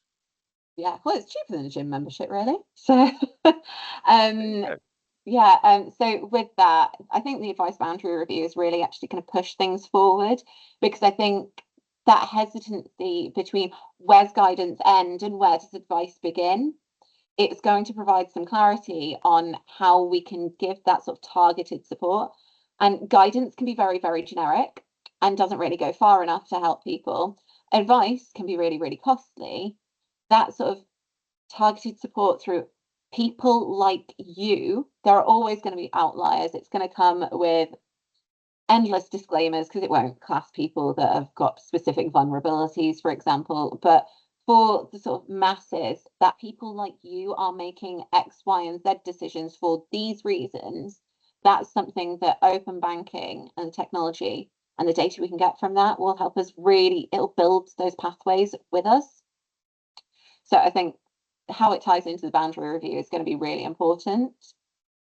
Yeah, well, it's cheaper than a gym membership, really. So so with that, I think the advice boundary review is really actually going to push things forward, because I think that hesitancy between where's guidance end and where does advice begin, it's going to provide some clarity on how we can give that sort of targeted support. And guidance can be very, very generic and doesn't really go far enough to help people. Advice can be really, really costly. That sort of targeted support through people like you, there are always going to be outliers. It's going to come with endless disclaimers because it won't class people that have got specific vulnerabilities, for example. But for the sort of masses, that people like you are making X, Y, and Z decisions for these reasons, that's something that open banking and the technology and the data we can get from that will help us really, it'll build those pathways with us. So I think how it ties into the boundary review is going to be really important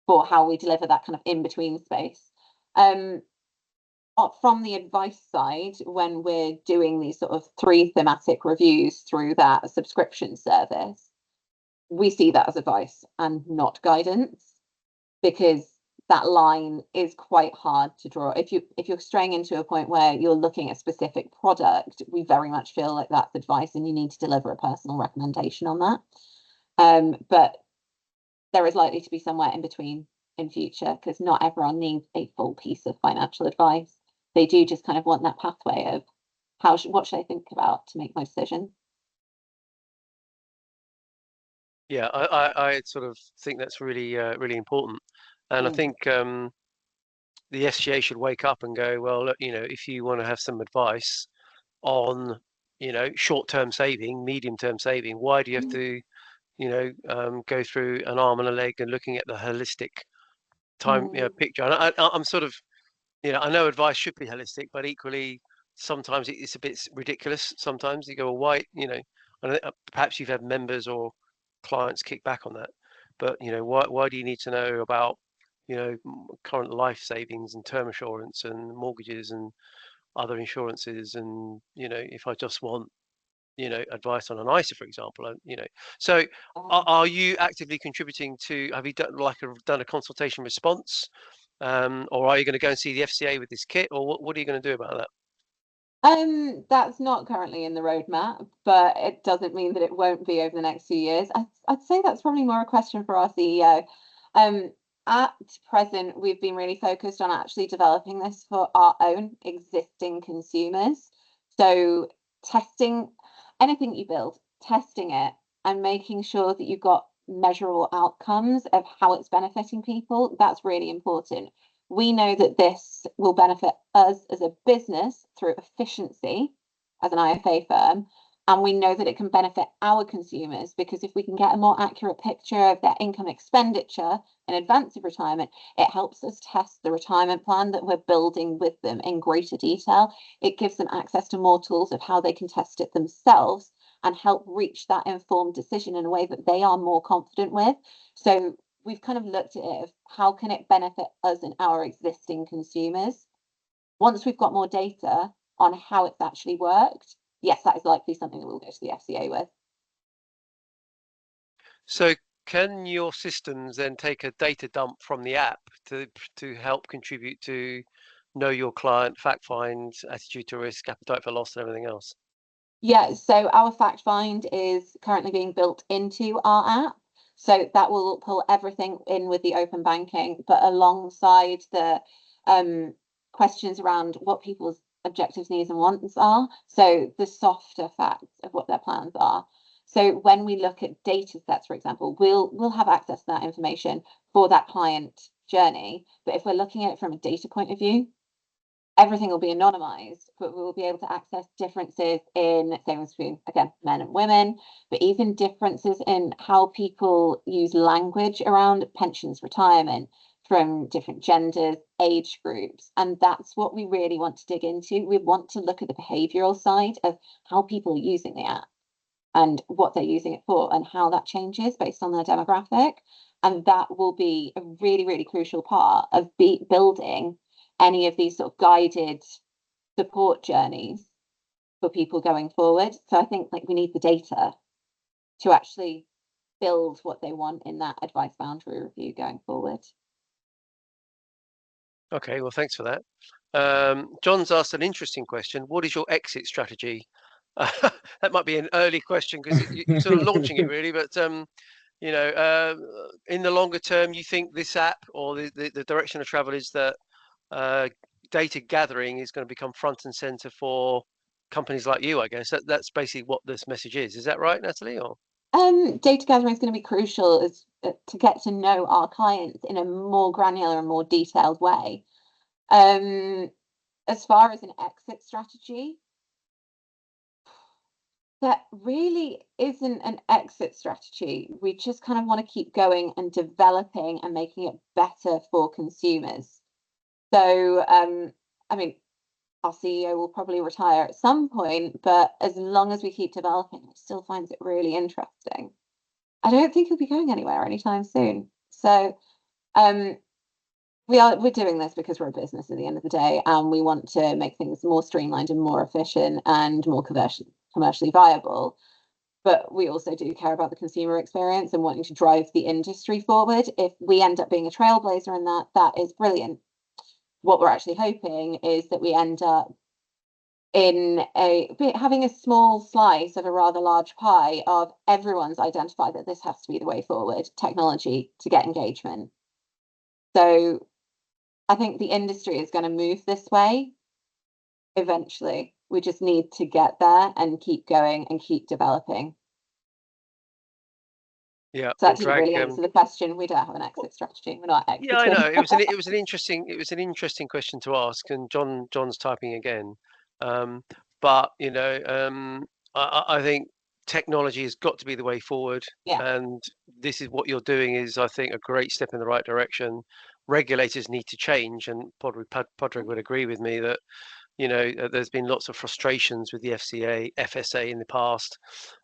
for how we deliver that kind of in-between space. From the advice side, when we're doing these sort of 3 thematic reviews through that subscription service, we see that as advice and not guidance, because that line is quite hard to draw. If you're straying into a point where you're looking at a specific product, we very much feel like that's advice and you need to deliver a personal recommendation on that. But there is likely to be somewhere in between in future, because not everyone needs a full piece of financial advice. They do just kind of want that pathway of what should I think about to make my decision. Yeah, I sort of think that's really really important, and I think the SGA should wake up and go, well, look, if you want to have some advice on short-term saving, medium-term saving, why do you have to go through an arm and a leg and looking at the holistic picture? And I'm sort of, I know advice should be holistic, but equally sometimes it's a bit ridiculous. Sometimes you go, well, why, perhaps you've had members or clients kick back on that, but why do you need to know about current life savings and term assurance and mortgages and other insurances, and if I just want advice on an ISA, for example, so are you actively contributing to, have you done a consultation response, or are you going to go and see the FCA with this kit, or what are you going to do about that? That's not currently in the roadmap, but it doesn't mean that it won't be over the next few years. I'd say that's probably more a question for our CEO. At present, we've been really focused on actually developing this for our own existing consumers. So testing anything you build, testing it and making sure that you've got measurable outcomes of how it's benefiting people, that's really important. We know that this will benefit us as a business through efficiency as an IFA firm, and we know that it can benefit our consumers, because if we can get a more accurate picture of their income expenditure in advance of retirement, it helps us test the retirement plan that we're building with them in greater detail. It gives them access to more tools of how they can test it themselves and help reach that informed decision in a way that they are more confident with. So we've kind of looked at it of how can it benefit us and our existing consumers. Once we've got more data on how it's actually worked, yes, that is likely something that we'll go to the FCA with. So can your systems then take a data dump from the app to help contribute to know your client, fact find, attitude to risk, appetite for loss, and everything else? Yeah, so our fact find is currently being built into our app. So that will pull everything in with the open banking, but alongside the questions around what people's objectives, needs and wants are. So the softer facts of what their plans are. So when we look at data sets, for example, we'll have access to that information for that client journey. But if we're looking at it from a data point of view, everything will be anonymized, but we will be able to access differences in things between, again, men and women, but even differences in how people use language around pensions, retirement, from different genders, age groups. And that's what we really want to dig into. We want to look at the behavioral side of how people are using the app and what they're using it for and how that changes based on their demographic. And that will be a really, really crucial part of building any of these sort of guided support journeys for people going forward. So I think we need the data to actually build what they want in that advice boundary review going forward. Okay, well, thanks for that. John's asked an interesting question. What is your exit strategy? That might be an early question because you're sort of launching it really, but in the longer term, you think this app or the direction of travel is that data gathering is going to become front and center for companies like you, I guess. That's basically what this message is. Is that right, Natalie? Or data gathering is going to be crucial to get to know our clients in a more granular and more detailed way. As far as an exit strategy, that really isn't an exit strategy. We just kind of want to keep going and developing and making it better for consumers. So, I mean, our CEO will probably retire at some point, but as long as we keep developing, he still finds it really interesting. I don't think he'll be going anywhere anytime soon. So, we're doing this because we're a business at the end of the day, and we want to make things more streamlined and more efficient and more commercially viable. But we also do care about the consumer experience and wanting to drive the industry forward. If we end up being a trailblazer in that, that is brilliant. What we're actually hoping is that we end up in having a small slice of a rather large pie of everyone's identified that this has to be the way forward, technology to get engagement. So I think the industry is going to move this way eventually. We just need to get there and keep going and keep developing. Yeah, so that didn't really answer the question. We don't have an exit strategy. We're not exiting. Yeah, I know. It was an interesting question to ask, and John's typing again. But I think technology has got to be the way forward. Yeah. And this is what you're doing is, I think, a great step in the right direction. Regulators need to change, and Padraig would agree with me that there's been lots of frustrations with the FSA in the past.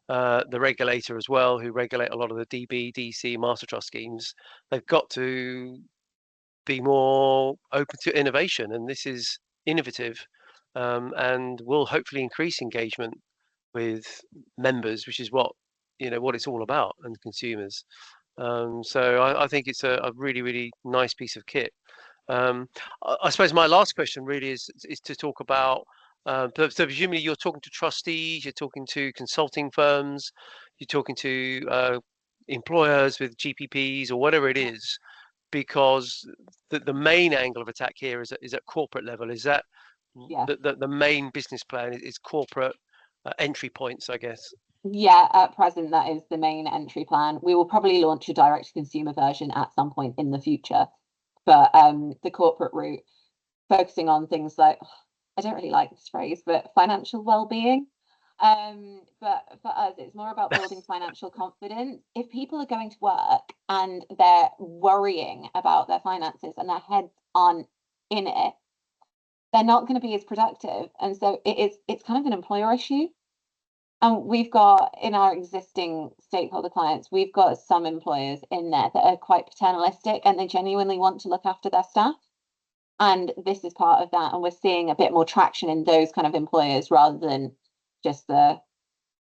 The regulator as well, who regulate a lot of the DB, DC, master trust schemes, they've got to be more open to innovation, and this is innovative, and will hopefully increase engagement with members, which is what what it's all about, and consumers. So I think it's a really, really nice piece of kit. I suppose my last question really is to talk about. So presumably you're talking to trustees, you're talking to consulting firms, you're talking to employers with GPPs or whatever it is, because the main angle of attack here is at corporate level. Is that Yeah. the main business plan is corporate entry points, I guess? Yeah, at present, that is the main entry plan. We will probably launch a direct to consumer version at some point in the future. But the corporate route, focusing on things like, I don't really like this phrase, but financial well-being. But for us, it's more about building financial confidence. If people are going to work and they're worrying about their finances and their heads aren't in it, they're not going to be as productive. And so it's kind of an employer issue. And we've got, in our existing stakeholder clients, we've got some employers in there that are quite paternalistic and they genuinely want to look after their staff. And this is part of that. And we're seeing a bit more traction in those kind of employers rather than just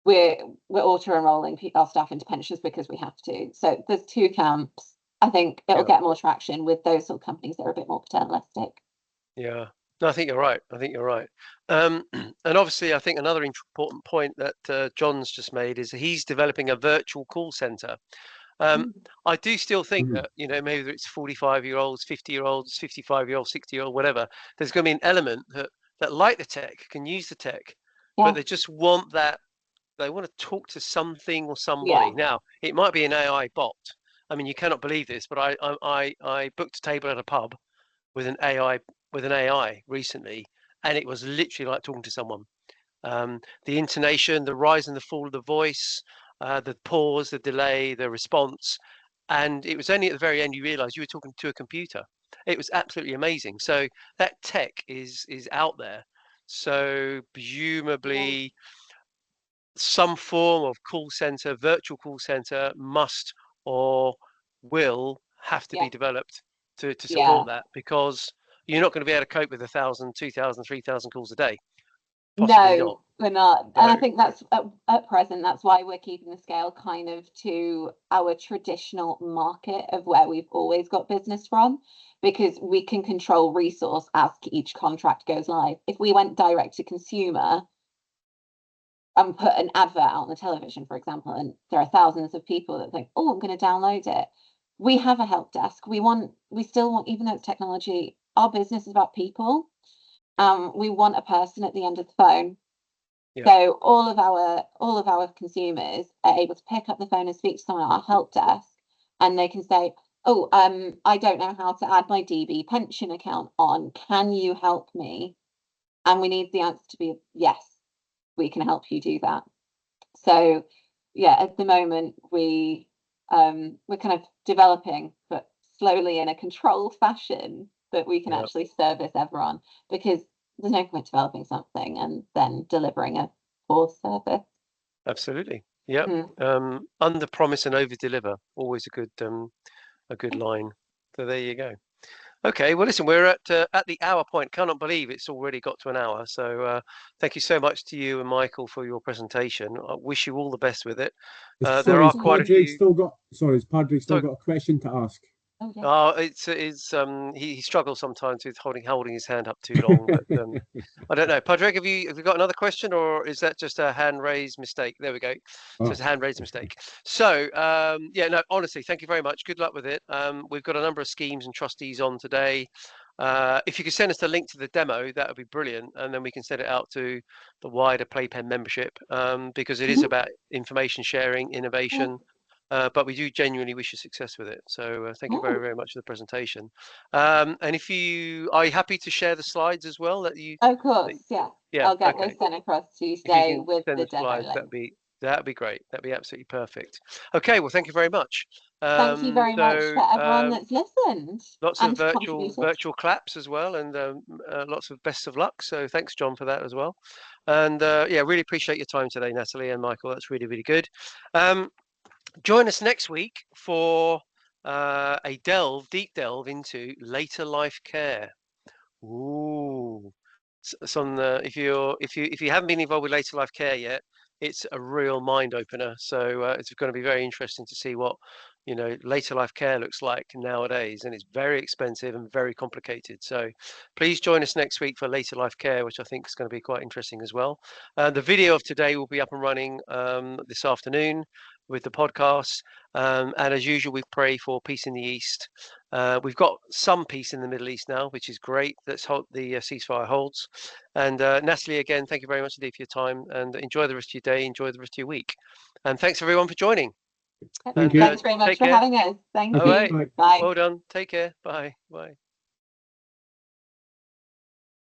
we're auto-enrolling our staff into pensions because we have to. So there's two camps. I think it'll get more traction with those sort of companies that are a bit more paternalistic. Yeah. No, I think you're right. And obviously, I think another important point that John's just made is he's developing a virtual call center. I do still think that, maybe it's 45-year-olds, 50-year-olds, 55-year-olds, 60-year-old, whatever, there's going to be an element that like the tech, can use the tech, but they just want that, they want to talk to something or somebody. Now, it might be an AI bot. I mean, you cannot believe this, but I booked a table at a pub with an AI recently, and it was literally like talking to someone. The intonation, the rise and the fall of the voice, the pause, the delay, the response, and it was only at the very end you realize you were talking to a computer. It was absolutely amazing. So that tech is out there. So presumably some form of call center, virtual call center, must or will have to be developed to support that, because you're not going to be able to cope with 1,000, 2,000, 3,000 calls a day. Possibly no, not. we're not. And I think that's at present, that's why we're keeping the scale kind of to our traditional market of where we've always got business from, because we can control resource as each contract goes live. If we went direct to consumer and put an advert out on the television, for example, and there are thousands of people that think, oh, I'm going to download it. We have a help desk. We still want, even though it's technology, our business is about people. We want a person at the end of the phone. So all of our consumers are able to pick up the phone and speak to someone at our help desk, and they can say, oh, I don't know how to add my DB pension account on. Can you help me? And we need the answer to be yes, we can help you do that. So at the moment we're kind of developing, but slowly in a controlled fashion, that we can actually service everyone, because there's no point developing something and then delivering a poor service. Absolutely. Under promise and over deliver, always a good line. So there you go. Okay, well, listen, we're at the hour point. Cannot believe it's already got to an hour. So thank you so much to you and Michael for your presentation. I wish you all the best with it. There are quite a few. Has Padraig still got a question to ask? Oh, he struggles sometimes with holding his hand up too long. But I don't know. Padraig, have you got another question, or is that just a hand raised mistake? There we go. So it's a hand raised mistake. So no, honestly, thank you very much. Good luck with it. We've got a number of schemes and trustees on today. If you could send us the link to the demo, that would be brilliant, and then we can send it out to the wider Playpen membership, because it is about information sharing, innovation. But we do genuinely wish you success with it. So thank you very, very much for the presentation. And if you are happy to share the slides as well, that you. Of course, I'll get those sent across to you today with the demo slides, link. That'd be great. That'd be absolutely perfect. Okay, well, thank you very much. Thank you very much for everyone that's listened. Lots of virtual claps as well, and lots of best of luck. So thanks, John, for that as well. And really appreciate your time today, Natalie and Michael. That's really, really good. Join us next week for a deep delve into later life care. Ooh, it's on the if you haven't been involved with later life care yet, it's a real mind opener. So it's going to be very interesting to see what later life care looks like nowadays, and it's very expensive and very complicated. So please join us next week for later life care, which I think is going to be quite interesting as well. The video of today will be up and running this afternoon with the podcast. And as usual, we pray for peace in the East. We've got some peace in the Middle East now, which is great. Let's hope the ceasefire holds. And Natalie, again, thank you very much indeed for your time, and enjoy the rest of your day, enjoy the rest of your week. And thanks everyone for joining. Thank you. Thanks very much Take for care. having us. Thank All you. right. Bye. Bye. Well done. Take care. Bye. Bye.